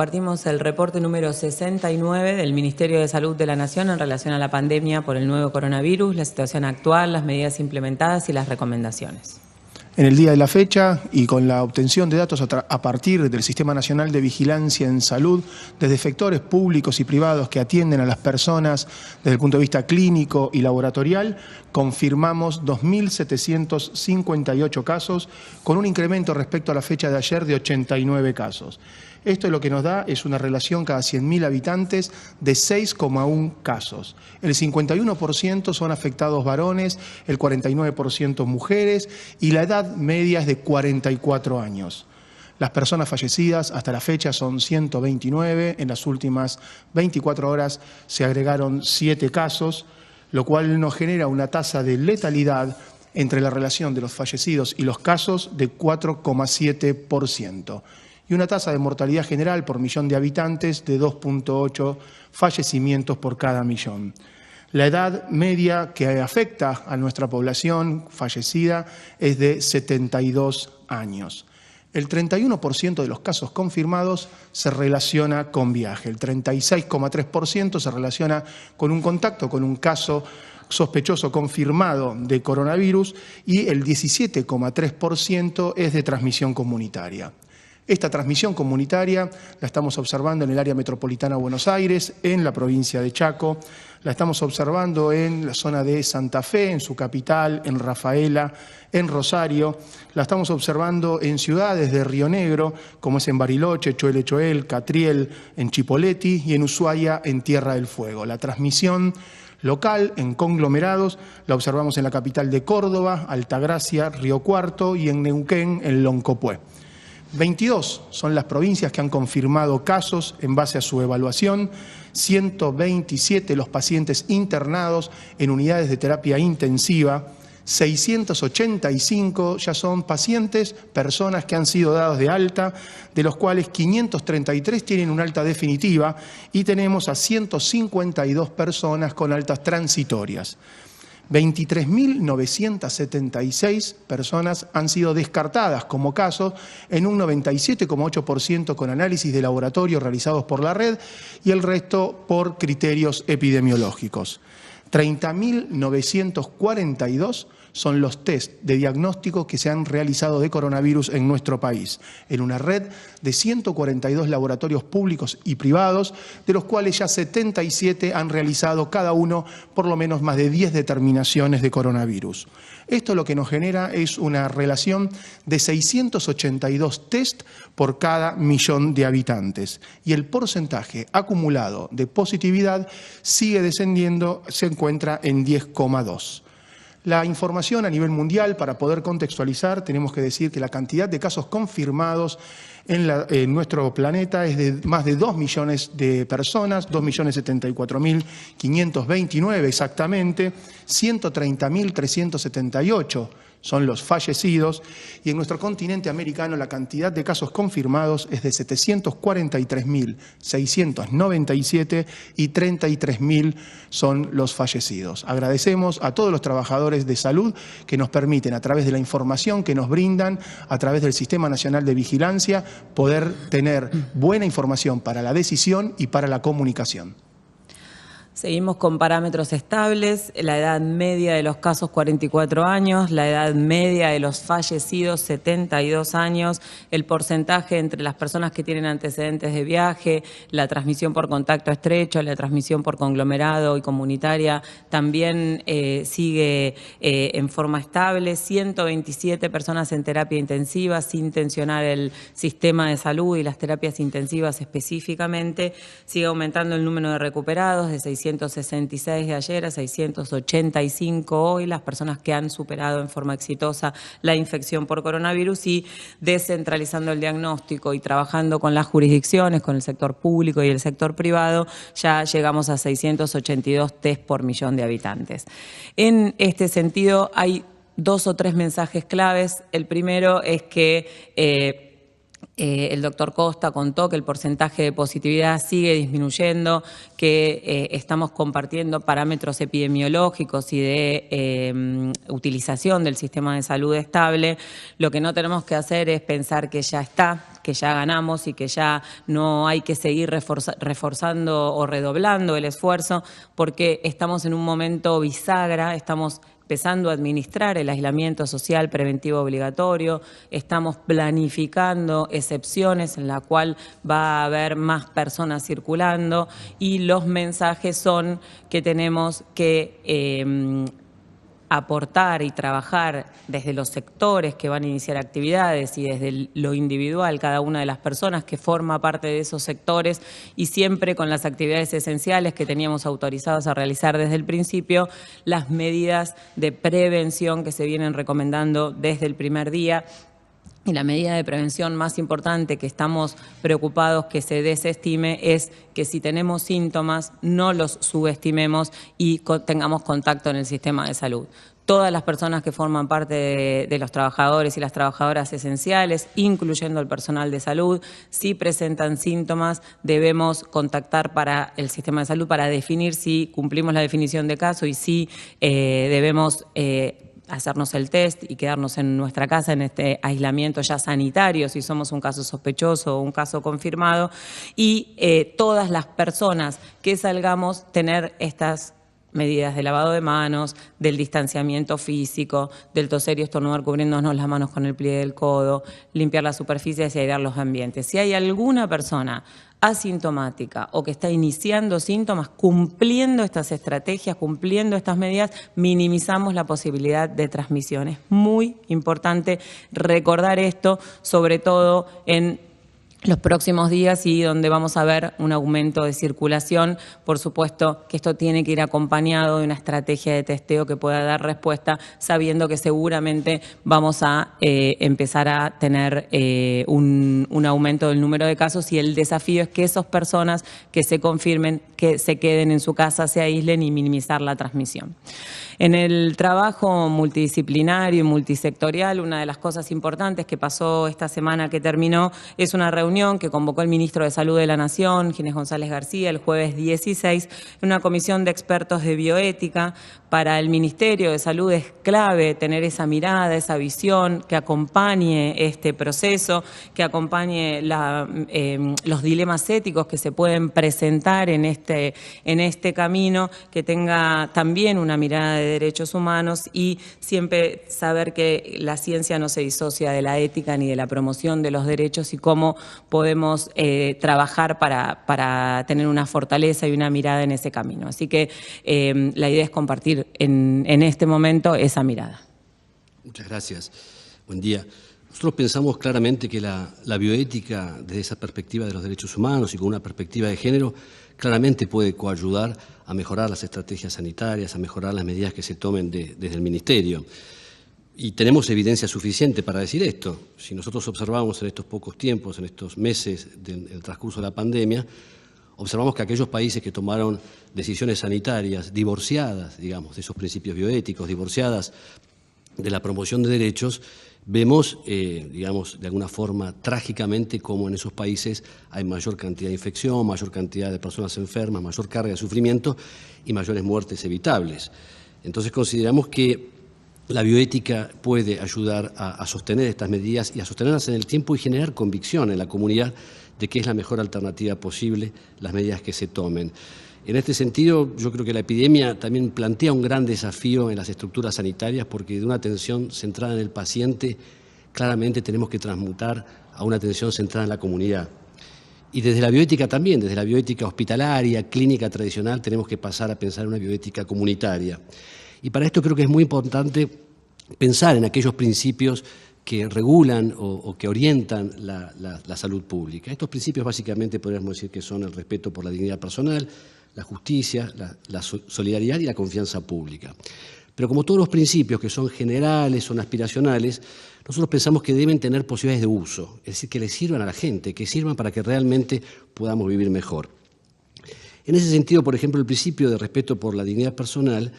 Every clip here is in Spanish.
compartimos el reporte número 69 del Ministerio de Salud de la Nación en relación a la pandemia por el nuevo coronavirus, la situación actual, las medidas implementadas y las recomendaciones. En el día de la fecha y con la obtención de datos a partir del Sistema Nacional de Vigilancia en Salud, desde sectores públicos y privados que atienden a las personas desde el punto de vista clínico y laboratorial, confirmamos 2.758 casos, con un incremento respecto a la fecha de ayer de 89 casos. Esto lo que nos da es una relación cada 100.000 habitantes de 6,1 casos. El 51% son afectados varones, el 49% mujeres y la edad media es de 44 años. Las personas fallecidas hasta la fecha son 129, en las últimas 24 horas se agregaron 7 casos, lo cual nos genera una tasa de letalidad entre la relación de los fallecidos y los casos de 4,7%. Y una tasa de mortalidad general por millón de habitantes de 2,8 fallecimientos por cada millón. La edad media que afecta a nuestra población fallecida es de 72 años. El 31% de los casos confirmados se relaciona con viaje, el 36,3% se relaciona con un contacto, con un caso sospechoso confirmado de coronavirus y el 17,3% es de transmisión comunitaria. Esta transmisión comunitaria la estamos observando en el área metropolitana de Buenos Aires, en la provincia de Chaco, la estamos observando en la zona de Santa Fe, en su capital, en Rafaela, en Rosario, la estamos observando en ciudades de Río Negro, como es en Bariloche, Choel, Catriel, en Chipoleti y en Ushuaia, en Tierra del Fuego. La transmisión local, en conglomerados, la observamos en la capital de Córdoba, Altagracia, Río Cuarto y en Neuquén, en Loncopué. 22 son las provincias que han confirmado casos en base a su evaluación, 127 los pacientes internados en unidades de terapia intensiva, 685 ya son pacientes, personas que han sido dados de alta, de los cuales 533 tienen una alta definitiva y tenemos a 152 personas con altas transitorias. 23.976 personas han sido descartadas como casos en un 97,8% con análisis de laboratorio realizados por la red y el resto por criterios epidemiológicos. 30.942 son los test de diagnóstico que se han realizado de coronavirus en nuestro país, en una red de 142 laboratorios públicos y privados, de los cuales ya 77 han realizado cada uno por lo menos más de 10 determinaciones de coronavirus. Esto lo que nos genera es una relación de 682 test por cada millón de habitantes y el porcentaje acumulado de positividad sigue descendiendo, se encuentra en 10,2. La información a nivel mundial, para poder contextualizar, tenemos que decir que la cantidad de casos confirmados en nuestro planeta es de más de 2 millones de personas, 2.074.529 exactamente, 130.378 son los fallecidos y en nuestro continente americano la cantidad de casos confirmados es de 743.697 y 33.000 son los fallecidos. Agradecemos a todos los trabajadores de salud que nos permiten, a través de la información que nos brindan, a través del Sistema Nacional de Vigilancia, poder tener buena información para la decisión y para la comunicación. Seguimos con parámetros estables, la edad media de los casos 44 años, la edad media de los fallecidos 72 años, el porcentaje entre las personas que tienen antecedentes de viaje, la transmisión por contacto estrecho, la transmisión por conglomerado y comunitaria también sigue en forma estable, 127 personas en terapia intensiva sin tensionar el sistema de salud y las terapias intensivas específicamente, sigue aumentando el número de recuperados de 666 de ayer a 685 hoy, las personas que han superado en forma exitosa la infección por coronavirus y descentralizando el diagnóstico y trabajando con las jurisdicciones, con el sector público y el sector privado, ya llegamos a 682 test por millón de habitantes. En este sentido hay 2 o 3 mensajes claves. El primero es que El doctor Costa contó que el porcentaje de positividad sigue disminuyendo, que estamos compartiendo parámetros epidemiológicos y de utilización del sistema de salud estable. Lo que no tenemos que hacer es pensar que ya está, que ya ganamos y que ya no hay que seguir reforzando o redoblando el esfuerzo, porque estamos en un momento bisagra, estamos empezando a administrar el aislamiento social preventivo obligatorio, estamos planificando excepciones en la cual va a haber más personas circulando y los mensajes son que tenemos que aportar y trabajar desde los sectores que van a iniciar actividades y desde lo individual, cada una de las personas que forma parte de esos sectores y siempre con las actividades esenciales que teníamos autorizados a realizar desde el principio, las medidas de prevención que se vienen recomendando desde el primer día. Y la medida de prevención más importante que estamos preocupados que se desestime es que si tenemos síntomas no los subestimemos y tengamos contacto en el sistema de salud. Todas las personas que forman parte de los trabajadores y las trabajadoras esenciales, incluyendo el personal de salud, si presentan síntomas, debemos contactar para el sistema de salud para definir si cumplimos la definición de caso y si debemos hacernos el test y quedarnos en nuestra casa en este aislamiento ya sanitario, si somos un caso sospechoso o un caso confirmado, y todas las personas que salgamos tener estas medidas de lavado de manos, del distanciamiento físico, del toser y estornudar cubriéndonos las manos con el pliegue del codo, limpiar las superficies y airear los ambientes. Si hay alguna persona asintomática o que está iniciando síntomas, cumpliendo estas estrategias, cumpliendo estas medidas, minimizamos la posibilidad de transmisión. Es muy importante recordar esto, sobre todo en los próximos días y donde vamos a ver un aumento de circulación. Por supuesto que esto tiene que ir acompañado de una estrategia de testeo que pueda dar respuesta, sabiendo que seguramente vamos a empezar a tener un aumento del número de casos y el desafío es que esas personas que se confirmen, que se queden en su casa, se aíslen y minimizar la transmisión. En el trabajo multidisciplinario y multisectorial, una de las cosas importantes que pasó esta semana que terminó es una reunión que convocó el ministro de Salud de la Nación, Ginés González García, el jueves 16, en una comisión de expertos de bioética. Para el Ministerio de Salud es clave tener esa mirada, esa visión que acompañe este proceso, que acompañe los dilemas éticos que se pueden presentar en este camino, que tenga también una mirada de derechos humanos y siempre saber que la ciencia no se disocia de la ética ni de la promoción de los derechos y cómo podemos trabajar para tener una fortaleza y una mirada en ese camino. Así que la idea es compartir en este momento esa mirada. Muchas gracias. Buen día. Nosotros pensamos claramente que la bioética, desde esa perspectiva de los derechos humanos y con una perspectiva de género, claramente puede coayudar a mejorar las estrategias sanitarias, a mejorar las medidas que se tomen desde el Ministerio. Y tenemos evidencia suficiente para decir esto. Si nosotros observamos en estos pocos tiempos, en estos meses del transcurso de la pandemia, observamos que aquellos países que tomaron decisiones sanitarias divorciadas, digamos, de esos principios bioéticos, divorciadas de la promoción de derechos, vemos, digamos, de alguna forma trágicamente cómo en esos países hay mayor cantidad de infección, mayor cantidad de personas enfermas, mayor carga de sufrimiento y mayores muertes evitables. Entonces consideramos que la bioética puede ayudar a sostener estas medidas y a sostenerlas en el tiempo y generar convicción en la comunidad de que es la mejor alternativa posible las medidas que se tomen. En este sentido, yo creo que la epidemia también plantea un gran desafío en las estructuras sanitarias porque de una atención centrada en el paciente, claramente tenemos que transmutar a una atención centrada en la comunidad. Y desde la bioética también, desde la bioética hospitalaria, clínica tradicional, tenemos que pasar a pensar en una bioética comunitaria. Y para esto creo que es muy importante pensar en aquellos principios que regulan o que orientan la salud pública. Estos principios básicamente podríamos decir que son el respeto por la dignidad personal, la justicia, la solidaridad y la confianza pública. Pero como todos los principios que son generales, son aspiracionales, nosotros pensamos que deben tener posibilidades de uso, es decir, que le sirvan a la gente, que sirvan para que realmente podamos vivir mejor. En ese sentido, por ejemplo, el principio de respeto por la dignidad personal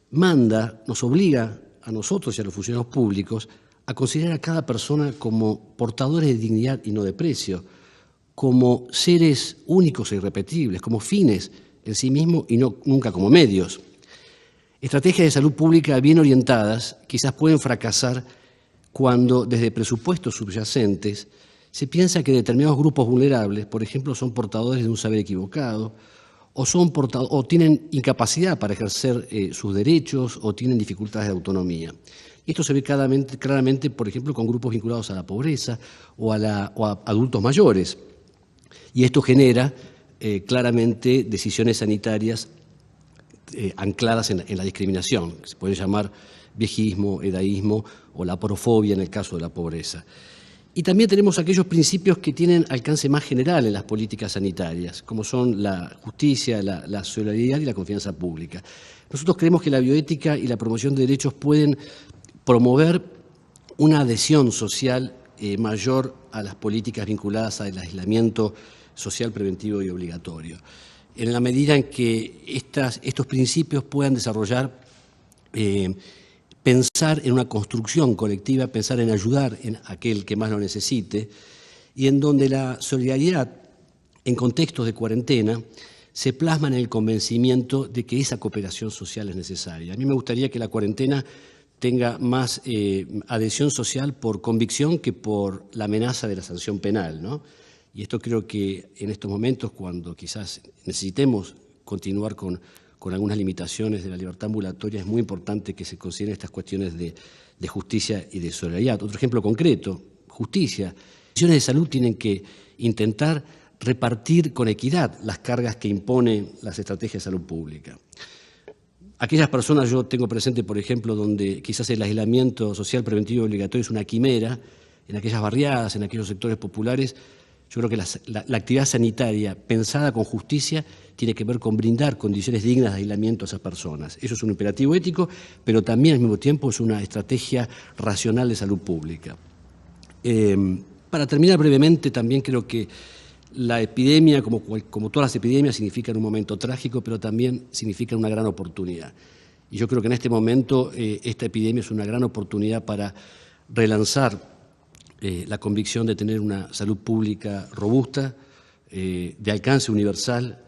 nos obliga a nosotros y a los funcionarios públicos a considerar a cada persona como portadores de dignidad y no de precio, como seres únicos e irrepetibles, como fines en sí mismos y no nunca como medios. Estrategias de salud pública bien orientadas quizás pueden fracasar cuando desde presupuestos subyacentes se piensa que determinados grupos vulnerables, por ejemplo, son portadores de un saber equivocado o tienen incapacidad para ejercer sus derechos o tienen dificultades de autonomía. Y esto se ve claramente, por ejemplo, con grupos vinculados a la pobreza o a adultos mayores. Y esto genera claramente decisiones sanitarias ancladas en la discriminación, que se puede llamar viejismo, edadismo o la porofobia en el caso de la pobreza. Y también tenemos aquellos principios que tienen alcance más general en las políticas sanitarias, como son la justicia, la solidaridad y la confianza pública. Nosotros creemos que la bioética y la promoción de derechos pueden promover una adhesión social mayor a las políticas vinculadas al aislamiento social preventivo y obligatorio. En la medida en que estos principios puedan desarrollar, pensar en una construcción colectiva, pensar en ayudar a aquel que más lo necesite, y en donde la solidaridad en contextos de cuarentena se plasma en el convencimiento de que esa cooperación social es necesaria. A mí me gustaría que la cuarentena tenga más adhesión social por convicción que por la amenaza de la sanción penal, ¿no? Y esto creo que en estos momentos, cuando quizás necesitemos continuar con algunas limitaciones de la libertad ambulatoria, es muy importante que se consideren estas cuestiones de justicia y de solidaridad. Otro ejemplo concreto, justicia. Las instituciones de salud tienen que intentar repartir con equidad las cargas que imponen las estrategias de salud pública. Aquellas personas, yo tengo presente, por ejemplo, donde quizás el aislamiento social preventivo y obligatorio es una quimera, en aquellas barriadas, en aquellos sectores populares, yo creo que la actividad sanitaria pensada con justicia tiene que ver con brindar condiciones dignas de aislamiento a esas personas. Eso es un imperativo ético, pero también al mismo tiempo es una estrategia racional de salud pública. Para terminar brevemente, también creo que la epidemia, como todas las epidemias, significa un momento trágico, pero también significa una gran oportunidad. Y yo creo que en este momento esta epidemia es una gran oportunidad para relanzar la convicción de tener una salud pública robusta, de alcance universal,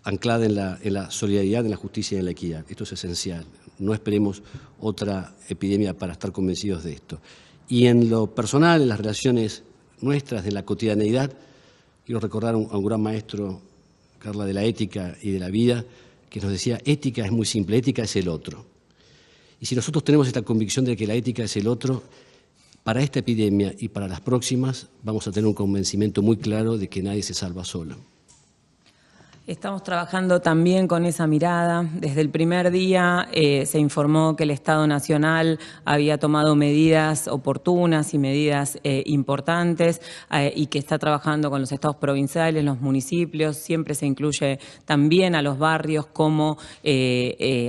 anclada en la solidaridad, en la justicia y en la equidad. Esto es esencial. No esperemos otra epidemia para estar convencidos de esto. Y en lo personal, en las relaciones nuestras, de la cotidianeidad, quiero recordar a un gran maestro, Carla, de la ética y de la vida, que nos decía, ética es muy simple, ética es el otro. Y si nosotros tenemos esta convicción de que la ética es el otro, para esta epidemia y para las próximas vamos a tener un convencimiento muy claro de que nadie se salva solo. Estamos trabajando también con esa mirada. Desde el primer día se informó que el Estado Nacional había tomado medidas oportunas y medidas importantes y que está trabajando con los estados provinciales, los municipios. Siempre se incluye también a los barrios como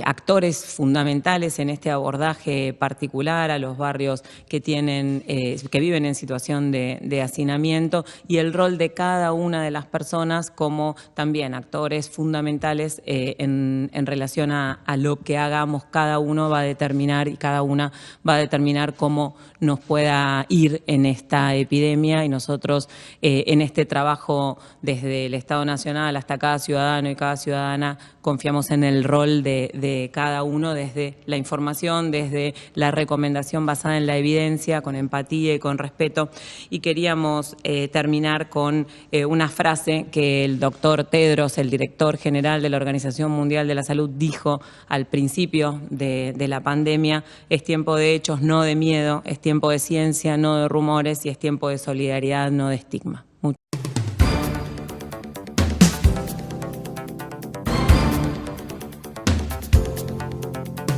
actores fundamentales en este abordaje particular, a los barrios que viven en situación de hacinamiento, y el rol de cada una de las personas como también actores fundamentales en relación a lo que hagamos. Cada uno va a determinar y cada una va a determinar cómo nos pueda ir en esta epidemia, y nosotros en este trabajo desde el Estado Nacional hasta cada ciudadano y cada ciudadana confiamos en el rol de cada uno, desde la información, desde la recomendación basada en la evidencia, con empatía y con respeto. Y queríamos terminar con una frase que el doctor Tedros, el director general de la Organización Mundial de la Salud, dijo al principio de la pandemia: es tiempo de hechos, no de miedo, es tiempo de ciencia, no de rumores, y es tiempo de solidaridad, no de estigma.